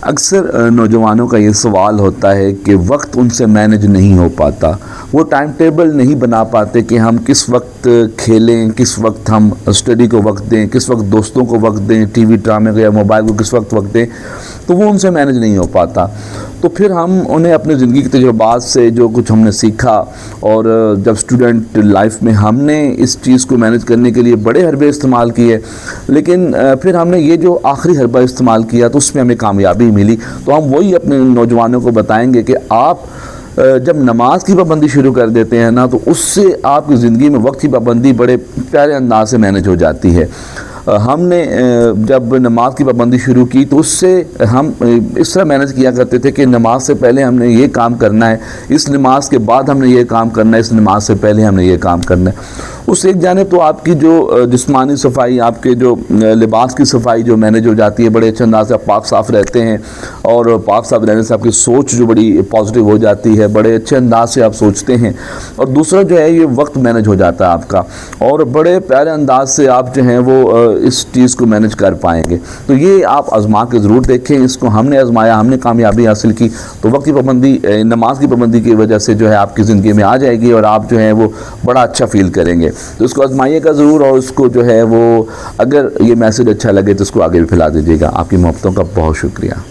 اکثر نوجوانوں کا یہ سوال ہوتا ہے کہ وقت ان سے مینج نہیں ہو پاتا، وہ ٹائم ٹیبل نہیں بنا پاتے کہ ہم کس وقت کھیلیں، کس وقت ہم اسٹڈی کو وقت دیں، کس وقت دوستوں کو وقت دیں، ٹی وی ڈرامے کو یا موبائل کو کس وقت دیں، تو وہ ان سے مینج نہیں ہو پاتا۔ تو پھر ہم انہیں اپنے زندگی کے تجربات سے جو کچھ ہم نے سیکھا، اور جب اسٹوڈنٹ لائف میں ہم نے اس چیز کو مینج کرنے کے لیے بڑے حربے استعمال کیے، لیکن پھر ہم نے یہ جو آخری حربہ استعمال کیا تو اس میں ہمیں کامیابی ملی۔ تو ہم وہی اپنے نوجوانوں کو بتائیں گے کہ آپ جب نماز کی پابندی شروع کر دیتے ہیں نا، تو اس سے آپ کی زندگی میں وقت کی پابندی بڑے پیارے انداز سے مینج ہو جاتی ہے۔ ہم نے جب نماز کی پابندی شروع کی تو اس سے ہم اس طرح مینج کیا کرتے تھے کہ نماز سے پہلے ہم نے یہ کام کرنا ہے، اس نماز کے بعد ہم نے یہ کام کرنا ہے، اس نماز سے پہلے ہم نے یہ کام کرنا ہے۔ اس ایک جانب تو آپ کی جو جسمانی صفائی، آپ کے جو لباس کی صفائی جو مینج ہو جاتی ہے، بڑے اچھے انداز سے آپ پاک صاف رہتے ہیں، اور پاک صاف رہنے سے آپ کی سوچ جو بڑی پازیٹیو ہو جاتی ہے، بڑے اچھے انداز سے آپ سوچتے ہیں، اور دوسرا جو ہے یہ وقت مینج ہو جاتا ہے آپ کا، اور بڑے پیارے انداز سے آپ جو ہیں وہ اس چیز کو مینج کر پائیں گے۔ تو یہ آپ آزما کے ضرور دیکھیں، اس کو ہم نے آزمایا، ہم نے کامیابی حاصل کی، تو وقت کی پابندی، نماز کی پابندی کی وجہ سے جو ہے آپ کی زندگی میں آ جائے گی، اور آپ جو ہیں وہ بڑا اچھا فیل کریں گے۔ تو اس کو آزمائیے گا ضرور، اور اس کو جو ہے وہ اگر یہ میسج اچھا لگے تو اس کو آگے بھی پھیلا دیجیے گا۔ آپ کی محبتوں کا بہت شکریہ۔